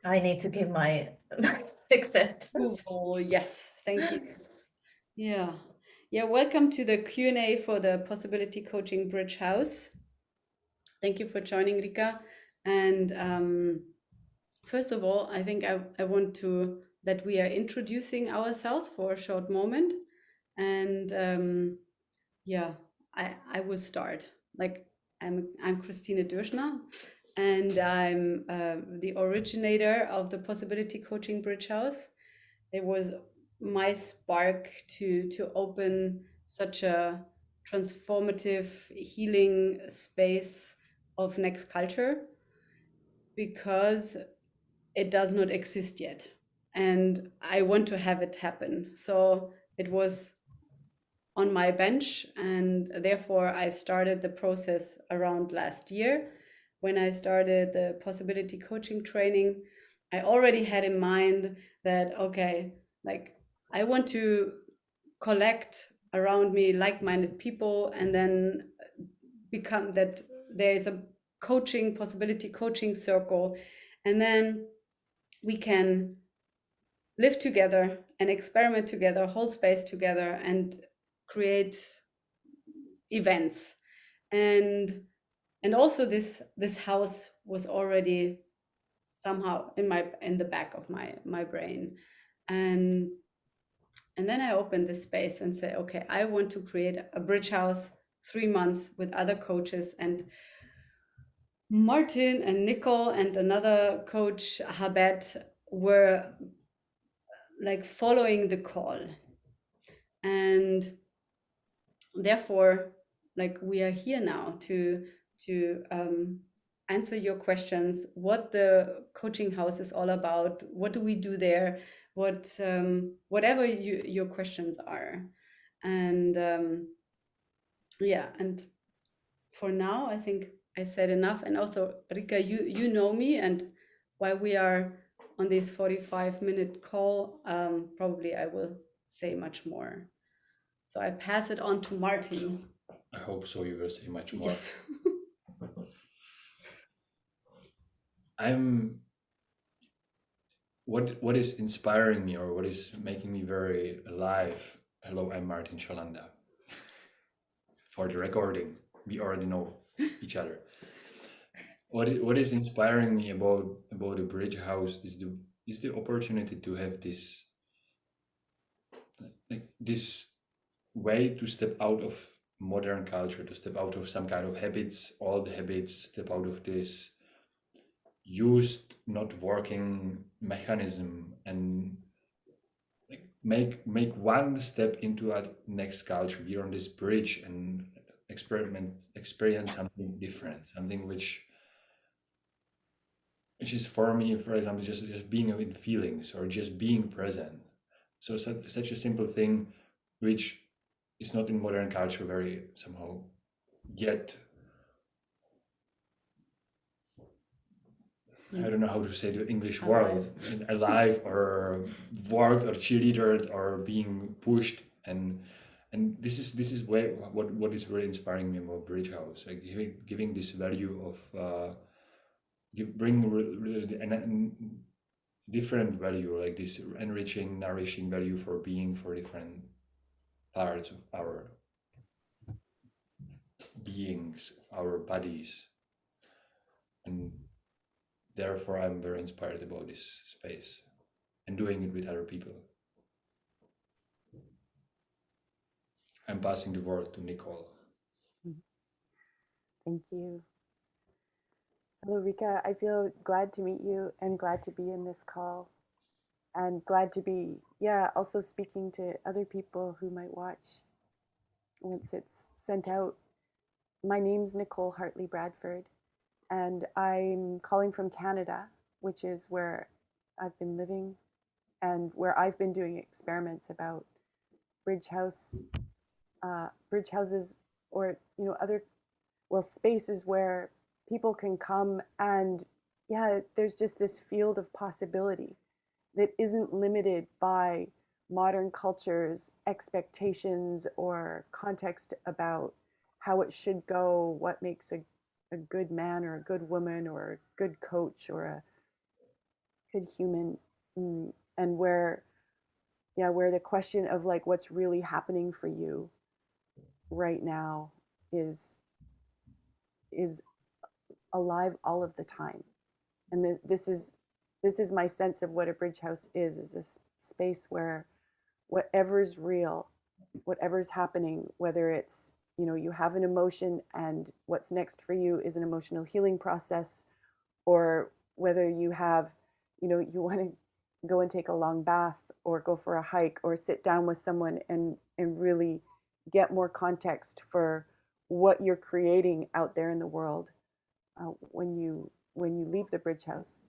I need to give my acceptance. Oh, yes, thank you. Yeah. Welcome to the Q&A for the Possibility Coaching Bridge House. Thank you for joining, Riikka. And first of all, I think I want to that we are introducing ourselves for a short moment. And I will start. Like I'm Christine Dürschner, and I'm the originator of the Possibility Coaching Bridge House. It was my spark to open such a transformative healing space of next culture, because it does not exist yet and I want to have it happen. So it was on my bench, and therefore I started the process around last year. When I started the possibility coaching training, I already had in mind that, okay, like I want to collect around me like-minded people, and then become that there is a possibility coaching circle, and then we can live together and experiment together, hold space together, and create events. And also this house was already somehow in the back of my brain. And then I opened this space and say, okay, I want to create a bridge house, 3 months with other coaches. And Martin and Nicole and another coach, Habet, were like following the call. And therefore, like, we are here now to answer your questions, what the coaching house is all about, what do we do there, whatever your questions are. And and for now, I think I said enough. And also, Riikka, you know me, and while we are on this 45-minute call, probably I will say much more. So I pass it on to Martin. I hope so. You will say much more. Yes. What is inspiring me, or what is making me very alive? Hello, I'm Martin Šalanda. For the recording, we already know each other. What is inspiring me about the bridge house is the opportunity to have this way to step out of modern culture, to step out of some kind of habits, old habits, step out of this used, not working mechanism, and make one step into a next culture. Be on this bridge and experience something different, something which is for me, for example, just being in feelings or just being present. So such a simple thing, which is not in modern culture very somehow yet. I don't know how to say the English word, alive or worked or cheerleadered or being pushed, and this is what is really inspiring me about Bridge House, like giving this value of bring really different value, like this enriching, nourishing value for being for different parts of our beings, of our bodies, and therefore I'm very inspired about this space and doing it with other people. I'm passing the word to Nicole. Thank you. Hello, Riikka. I feel glad to meet you and glad to be in this call, and glad to be, also speaking to other people who might watch once it's sent out. My name's Nicole Hartley Bradford, and I'm calling from Canada, which is where I've been living and where I've been doing experiments about bridge houses, or other spaces where people can come, and there's just this field of possibility that isn't limited by modern culture's expectations or context about how it should go, what makes a good man or a good woman or a good coach or a human, and where the question of like what's really happening for you right now is alive all of the time. And this is my sense of what a bridge house is this space where whatever's real, whatever's happening, whether it's, you have an emotion and what's next for you is an emotional healing process, or whether you have, you want to go and take a long bath or go for a hike or sit down with someone and really get more context for what you're creating out there in the world. When you leave the bridge house,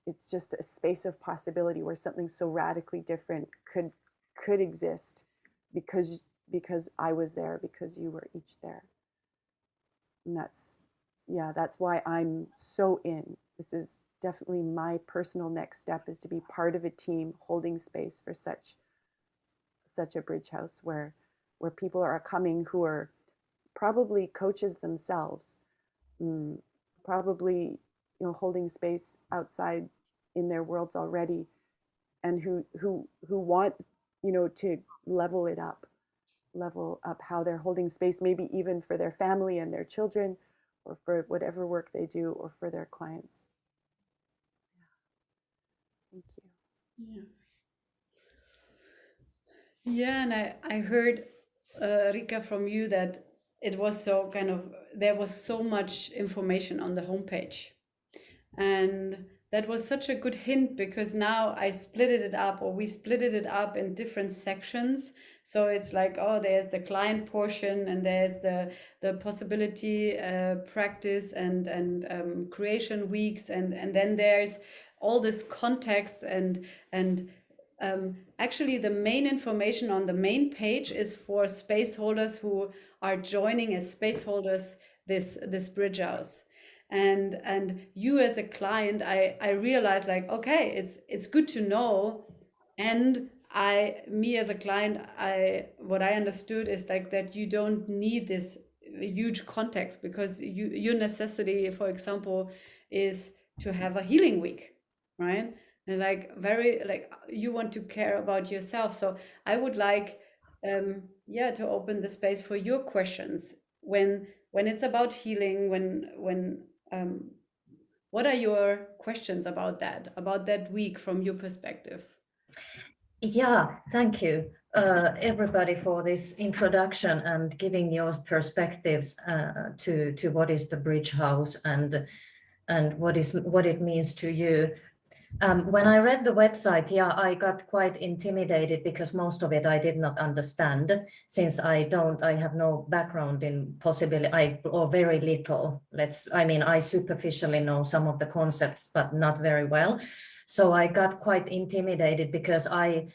it's just a space of possibility where something so radically different could exist because I was there, because you were each there. And that's why I'm so in. This is definitely my personal next step, is to be part of a team holding space for such a bridge house where people are coming who are probably coaches themselves, probably holding space outside in their worlds already, and who want to level up how they're holding space, maybe even for their family and their children, or for whatever work they do, or for their clients. Thank you. Yeah, and I heard, Riikka, from you that it was so there was so much information on the homepage. And that was such a good hint, because now we split it up in different sections. So it's like, oh, there's the client portion, and there's the possibility practice and creation weeks, and then there's all this context and actually the main information on the main page is for space holders who are joining as space holders this bridge house. And you as a client, I realized, like, okay, it's good to know. And me as a client, what I understood is like that you don't need this huge context, because your necessity, for example, is to have a healing week, right? And you want to care about yourself. So I would like to open the space for your questions when it's about healing, when what are your questions about that week from your perspective? Yeah, thank you, everybody, for this introduction and giving your perspectives to what is the bridge house and what it means to you. When I read the website, I got quite intimidated, because most of it I did not understand, since I have no background in possibility, or very little. I superficially know some of the concepts, but not very well. So I got quite intimidated, because I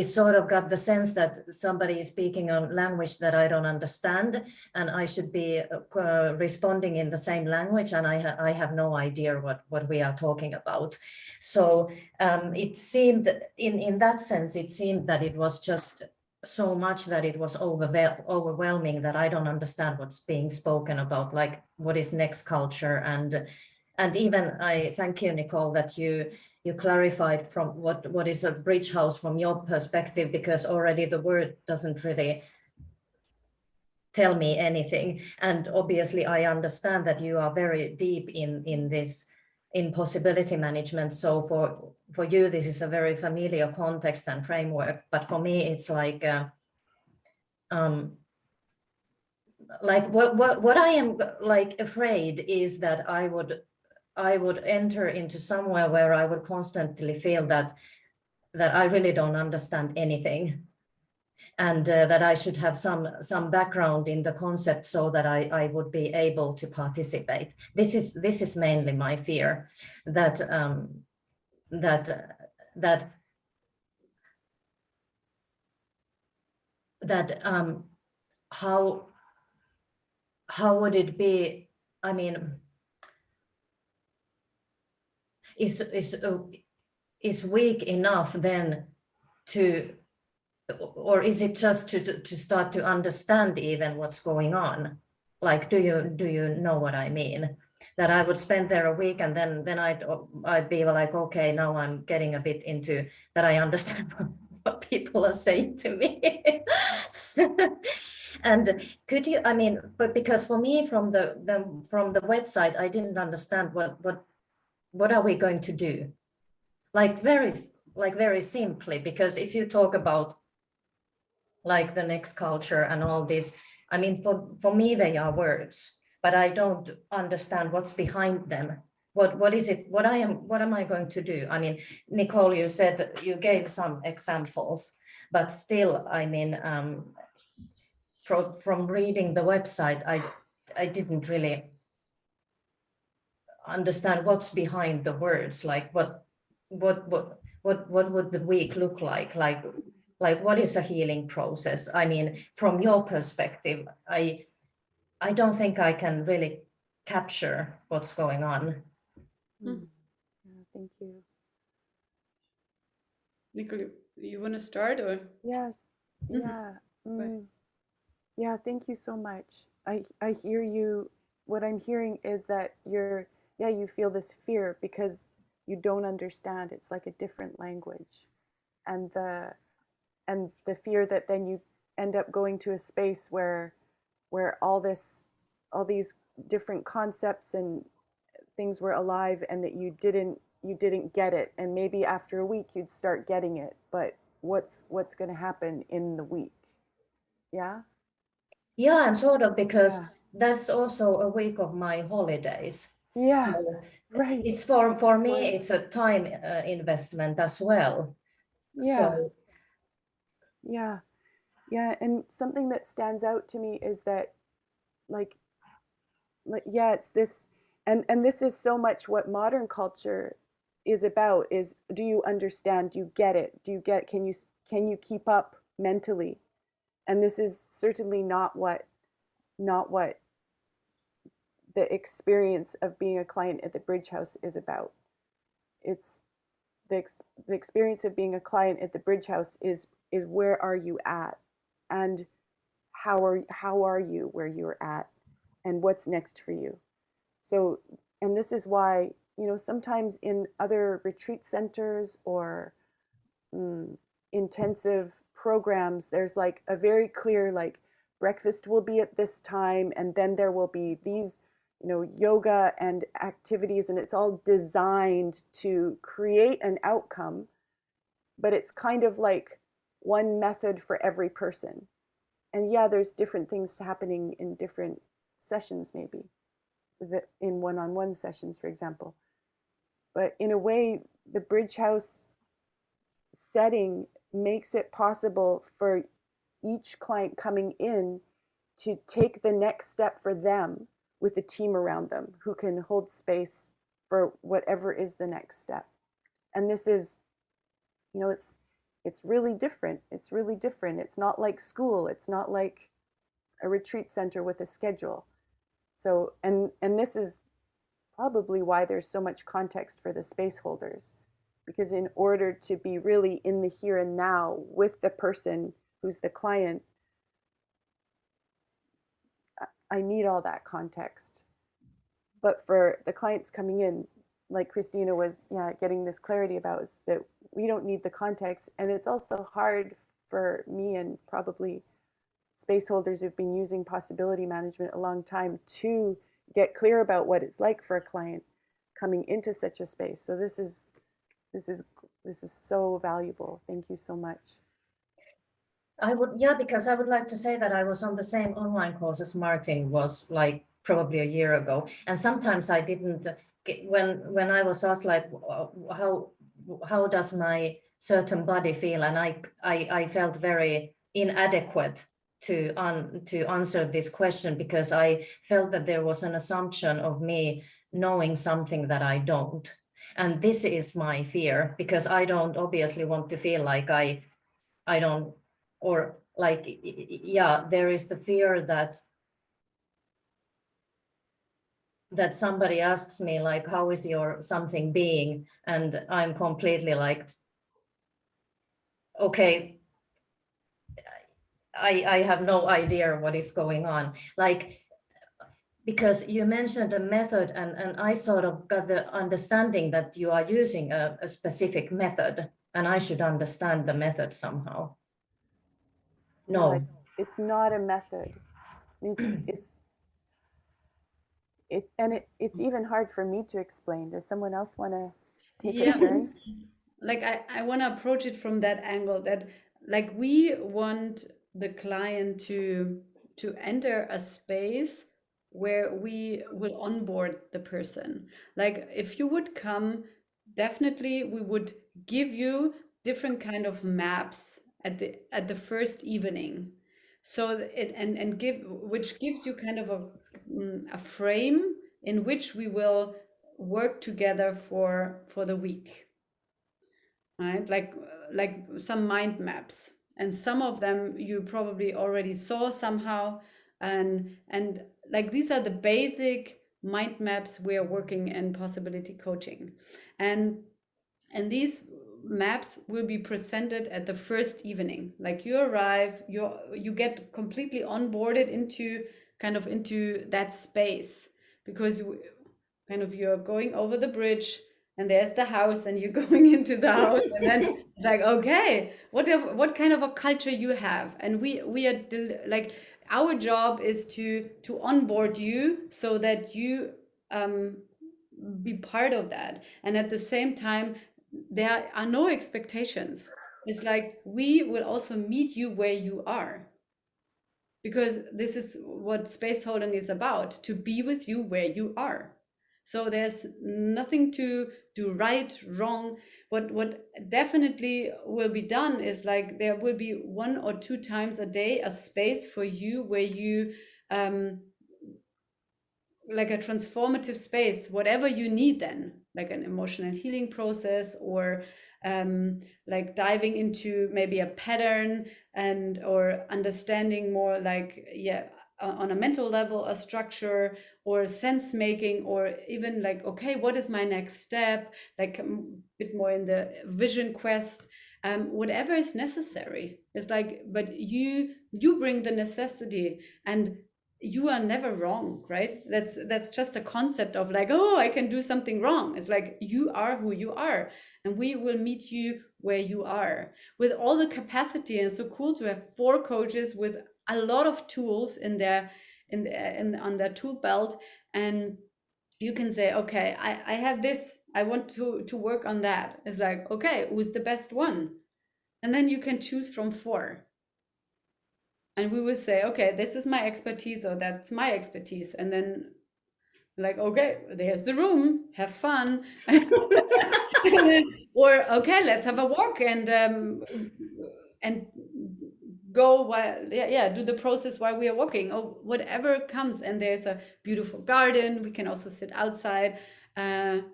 sort of got the sense that somebody is speaking a language that I don't understand, and I should be responding in the same language, and I have no idea what we are talking about. So it seemed, in that sense, it seemed that it was just so much that it was overwhelming, that I don't understand what's being spoken about, like what is next culture, and even I thank you, Nicole, that you clarified from what is a bridge house from your perspective, because already the word doesn't really tell me anything. And obviously I understand that you are very deep in this, in possibility management. So for you, this is a very familiar context and framework. But for me, it's like what I am like afraid is that I would enter into somewhere where I would constantly feel that I really don't understand anything, and that I should have some background in the concept so that I would be able to participate. This is mainly my fear, that how would it be? I mean, is weak enough then to, or is it just to start to understand even what's going on? Like, do you know what I mean? that I would spend there a week, and then I'd be like, okay, now I'm getting a bit into that. I understand what people are saying to me. And could you, I mean, but because for me from the website, I didn't understand what are we going to do? Like very simply, because if you talk about like the next culture and all this, I mean, for me, they are words, but I don't understand what's behind them. What is it? What am I going to do? I mean, Nicole, you said you gave some examples, but still, I mean, from reading the website, I didn't really understand what's behind the words. Like what would the week look like? Like what is a healing process? I mean, from your perspective, I don't think I can really capture what's going on. Mm. Yeah, thank you. Nicole, you want to start or? Yeah, Mhm. yeah. Right. Yeah, thank you so much. I hear you. What I'm hearing is that you feel this fear because you don't understand. It's like a different language. And the fear that then you end up going to a space where all these different concepts and things were alive, and that you didn't get it, and maybe after a week you'd start getting it, but what's going to happen in the week? Yeah. Yeah, and sort of, because Yeah. that's also a week of my holidays. Yeah, So right. it's for me, Right. it's a time investment as well. Yeah. So Yeah. Yeah, and something that stands out to me is that like yeah, it's this, and this is so much what modern culture is about, is do you understand, do you get it, can you keep up mentally? And this is certainly not what the experience of being a client at the Bridge House is about. It's the experience of being a client at the Bridge House is where are you at, and how are you where you're at, and what's next for you. So, and this is why, sometimes in other retreat centers or intensive programs, there's like a very clear, like, breakfast will be at this time, and then there will be these, yoga and activities, and it's all designed to create an outcome, but it's kind of like one method for every person. And yeah, there's different things happening in different sessions, maybe in one-on-one sessions, for example. But in a way, the Bridge House setting makes it possible for each client coming in to take the next step for them with a team around them who can hold space for whatever is the next step. And this is, it's really different. It's really different. It's not like school. It's not like a retreat center with a schedule. So, and this is probably why there's so much context for the space holders, because in order to be really in the here and now with the person who's the client, I need all that context. But for the clients coming in, like Christina was getting this clarity about, is that we don't need the context. And it's also hard for me and probably space holders who've been using possibility management a long time to get clear about what it's like for a client coming into such a space. So this is so valuable. Thank you so much. because I would like to say that I was on the same online course as Martin was, like probably a year ago. And sometimes I didn't get, when I was asked like, how does my certain body feel? And I felt very inadequate to answer this question, because I felt that there was an assumption of me knowing something that I don't. And this is my fear, because I don't obviously want to feel like I don't, or like, there is the fear that somebody asks me like, how is your something being? And I'm completely like, okay, I have no idea what is going on. Like, because you mentioned a method, and I sort of got the understanding that you are using a specific method, and I should understand the method somehow. No. It's not a method. It's even hard for me to explain. Does someone else want to take a turn? Like I want to approach it from that angle, that like we want the client to enter a space where we will onboard the person. Like if you would come, definitely we would give you different kind of maps at the first evening, so it and give, which gives you kind of a frame in which we will work together for the week, right? Like some mind maps, and some of them you probably already saw somehow, and like these are the basic mind maps we are working in possibility coaching, and these maps will be presented at the first evening. Like you arrive, you get completely onboarded into that space, because you're going over the bridge, and there's the house, and you're going into the house, and then it's like, okay, what kind of a culture you have, and we are like, our job is to onboard you so that you be part of that, and at the same time there are no expectations. It's like we will also meet you where you are, because this is what spaceholding is about, to be with you where you are. So there's nothing to do right, wrong. What definitely will be done is like there will be 1 or 2 times a day a space for you where you like a transformative space, whatever you need then, like an emotional healing process, or like diving into maybe a pattern, and or understanding more, like on a mental level, a structure, or sense making, or even like, okay, what is my next step, like a bit more in the vision quest, whatever is necessary. It's like, but you bring the necessity, and you are never wrong, right? That's just a concept of like, oh, I can do something wrong. It's like, you are who you are, and we will meet you where you are with all the capacity. And it's so cool to have 4 coaches with a lot of tools on their tool belt, and you can say, okay, I have this, I want to work on that. It's like, okay, who's the best one? And then you can choose from 4. And we will say, okay, this is my expertise, or that's my expertise. And then like, okay, there's the room, have fun. Or okay, let's have a walk and go while do the process while we are walking, or whatever comes. And there's a beautiful garden, we can also sit outside, and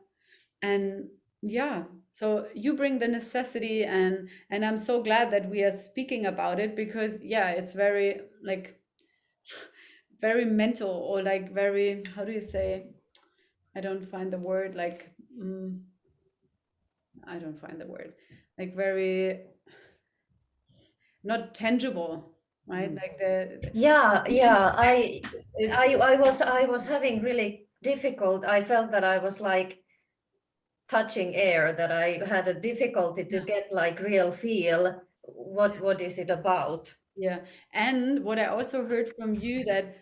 so you bring the necessity, and I'm so glad that we are speaking about it, because it's very like very mental, or like very, how do you say, I don't find the word, like I don't find the word, like very not tangible, right? Like I was having really difficult, I felt that I was like touching air, that I had a difficulty to get like real feel what is it about. And what I also heard from you, that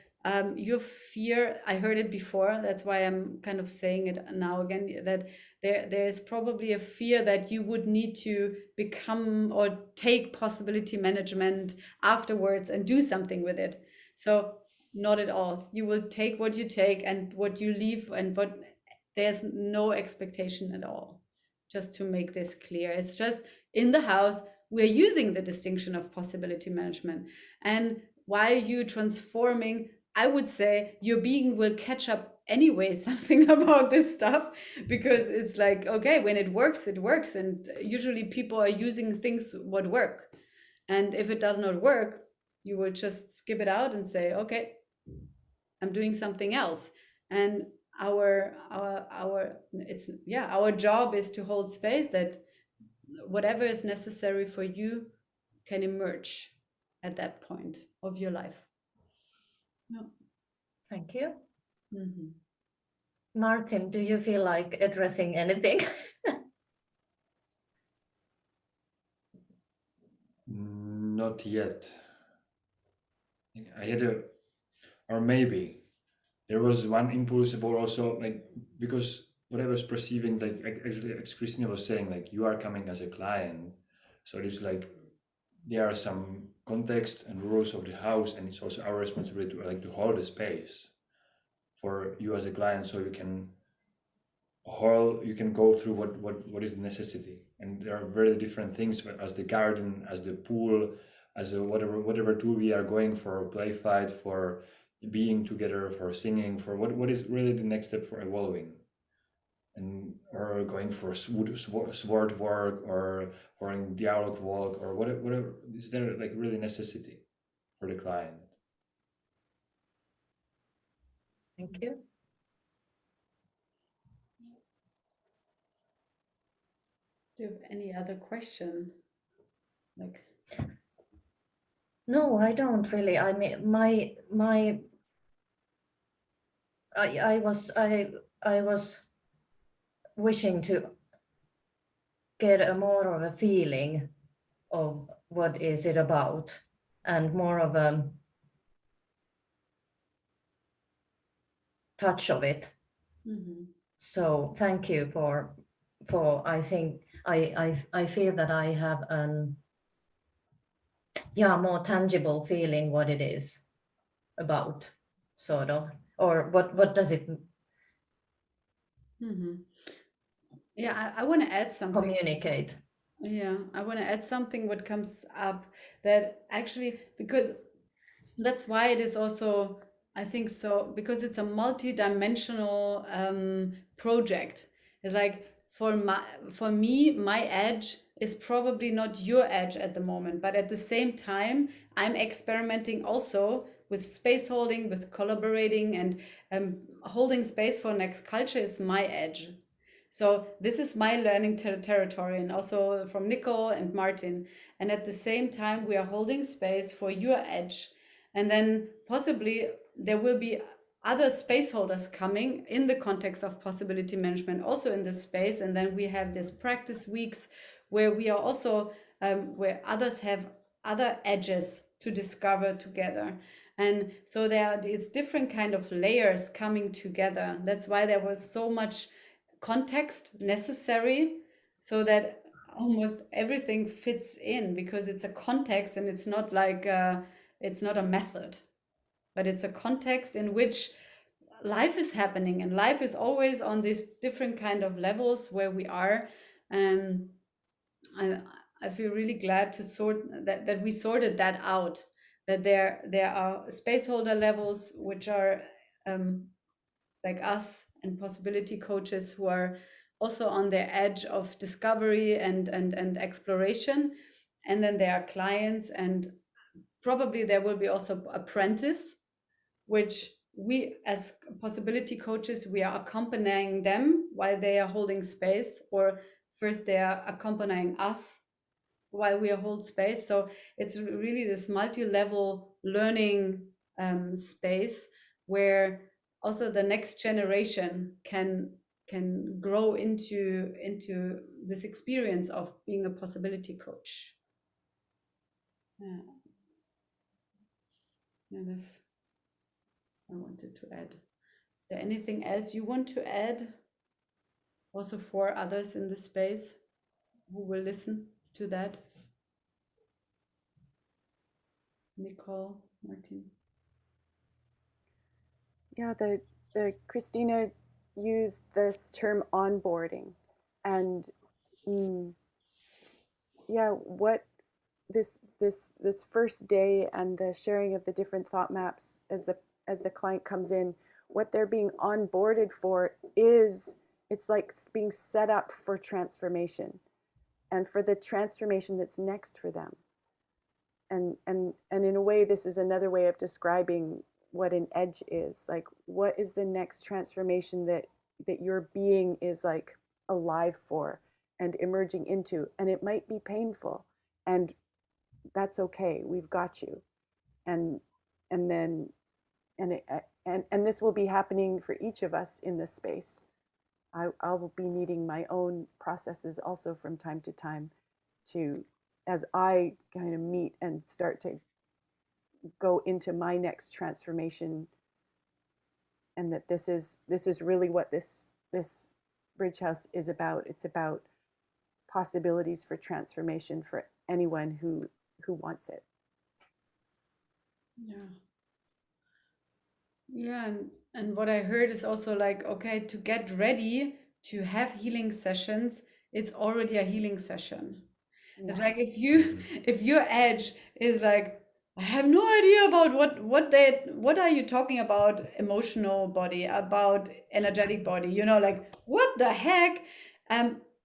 your fear, I heard it before, that's why I'm kind of saying it now again, that there's probably a fear that you would need to become or take possibility management afterwards and do something with it. So not at all. You will take what you take and what you leave, and but there's no expectation at all. Just to make this clear, it's just in the house we're using the distinction of possibility management, and while you transforming, I would say your being will catch up anyway something about this stuff, because it's like, okay, when it works, and usually people are using things what work, and if it does not work, you will just skip it out and say, okay, I'm doing something else. And our job is to hold space that whatever is necessary for you can emerge at that point of your life. Thank you. Martin, do you feel like addressing anything? Not yet. I had a, or maybe there was one impulse about also like, because what I was perceiving, like as Christina was saying, like you are coming as a client, so it's like there are some context and rules of the house, and it's also our responsibility to like to hold the space for you as a client, so you can go through what is the necessity. And there are very different things, as the garden, as the pool, as a whatever tool we are going for, play fight, for being together, for singing, for what is really the next step for evolving, and or going for sword work, or in dialogue walk, or whatever is there like really necessity for the client. Thank you. Do you have any other question? Like, No, I don't really. I mean, I was wishing to get a more of a feeling of what is it about, and more of a touch of it. So thank you for I think I feel that I have more tangible feeling what it is about, sort of, or what does it yeah, I want to add something. communicate. Yeah, I want to add something what comes up, that actually, because that's why it is also, I think so, because it's a multi-dimensional project. It's like for me, my edge is probably not your edge at the moment, but at the same time, I'm experimenting also with space holding, with collaborating, and holding space for next culture is my edge. So this is my learning territory, and also from Nicole and Martin. And at the same time, we are holding space for your edge. And then possibly there will be other space holders coming in the context of possibility management, also in this space. And then we have these practice weeks where we are also, where others have other edges to discover together. And so there are these different kind of layers coming together. That's why there was so much context necessary, so that almost everything fits in, because it's a context, and it's not like it's not a method, but it's a context in which life is happening, and life is always on these different kind of levels where we are. And I feel really glad to that we sorted that out, that there are space holder levels which are like us, and possibility coaches who are also on the edge of discovery and exploration. And then there are clients, and probably there will be also apprentice, which we as possibility coaches, we are accompanying them while they are holding space, or first they are accompanying us while we hold space. So it's really this multi-level learning space, where also the next generation can grow into this experience of being a possibility coach. Yeah, that's I wanted to add. Is there anything else you want to add, also for others in the space who will listen to that? Nicole, Martin. Yeah, the Christina used this term onboarding, and yeah, what this first day and the sharing of the different thought maps as the client comes in, what they're being onboarded for is, it's like being set up for transformation, and for the transformation that's next for them. And in a way, this is another way of describing what an edge is. Like, what is the next transformation that your being is like alive for and emerging into? And it might be painful, and that's okay. We've got you. And then and this will be happening for each of us in this space. I will be needing my own processes also from time to time to, as I kind of meet and start to go into my next transformation, and that this is really what this Bridge House is about. It's about possibilities for transformation for anyone who wants it. Yeah, and what I heard is also like, okay, to get ready to have healing sessions, it's already a healing session. Yeah. It's like if your edge is like, I have no idea about what are you talking about, emotional body, about energetic body, you know, like what the heck?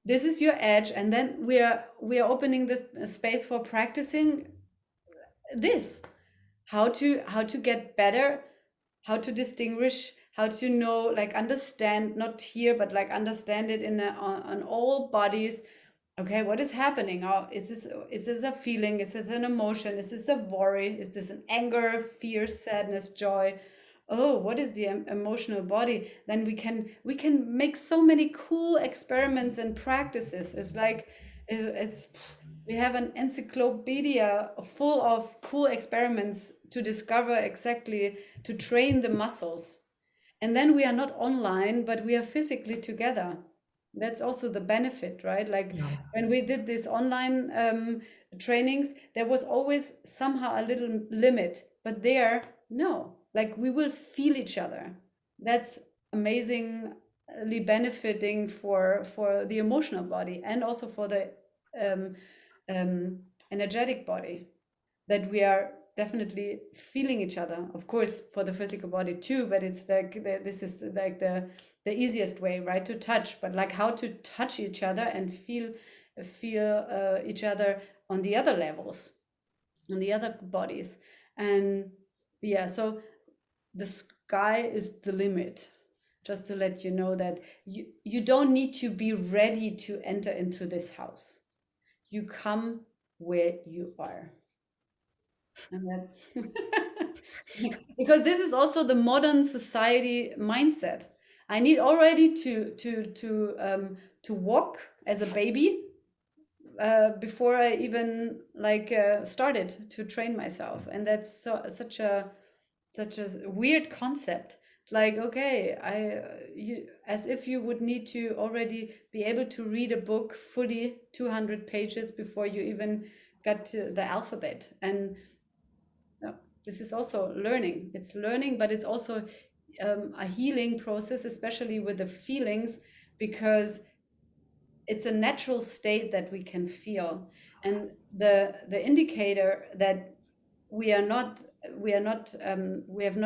This is your edge, and then we are opening the space for practicing this, how to get better, how to distinguish, how to know, like understand, not here, but like understand it on all bodies. Okay, what is happening? Oh, is this a feeling? Is this an emotion? Is this a worry? Is this an anger, fear, sadness, joy? Oh, what is the emotional body? Then we can make so many cool experiments and practices. It's like we have an encyclopedia full of cool experiments to discover exactly, to train the muscles. And then we are not online, but we are physically together. That's also the benefit, right? Like when we did this online trainings, there was always somehow a little limit, but there, no, like we will feel each other. That's amazingly benefiting for the emotional body and also for the energetic body, that we are definitely feeling each other, of course, for the physical body too, but it's like this is like the easiest way, right, to touch, but like how to touch each other and feel each other on the other levels, on the other bodies. And yeah, so the sky is the limit. Just to let you know that you don't need to be ready to enter into this house. You come where you are. And that's because this is also the modern society mindset. I need already to walk as a baby before I even like started to train myself, and that's such a weird concept. Like, okay, as if you would need to already be able to read a book fully 200 pages before you even got to the alphabet. And this is also learning. It's learning, but it's also a healing process, especially with the feelings, because it's a natural state that we can feel. And the indicator that we have not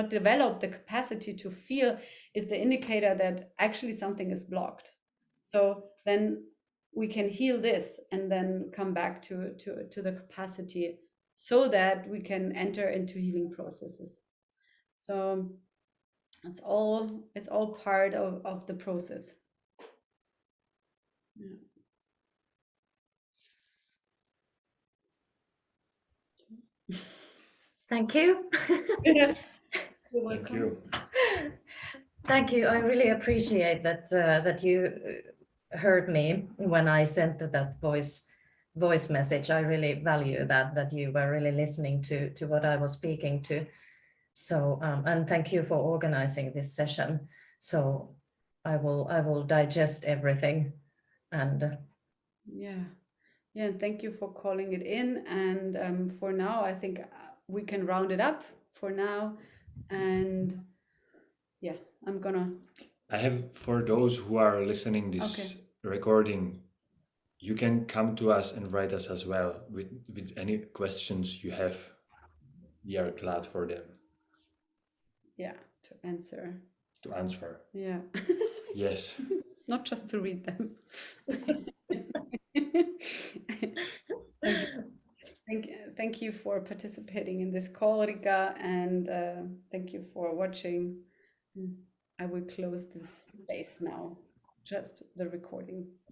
developed the capacity to feel is the indicator that actually something is blocked. So then we can heal this and then come back to the capacity, so that we can enter into healing processes. So it's all part of the process. Yeah. Thank you. Thank you. Thank you. I really appreciate that that you heard me when I sent that voice message. I really value that you were really listening to what I was speaking to. So and thank you for organizing this session. So I will digest everything. And yeah, thank you for calling it in. And for now, I think we can round it up for now. And yeah, I have, for those who are listening this recording, you can come to us and write us as well with any questions you have. We are glad for them. Yeah, to answer. Yeah. Yes. Not just to read them. Thank you for participating in this call, Riikka, and thank you for watching. I will close this space now, just the recording.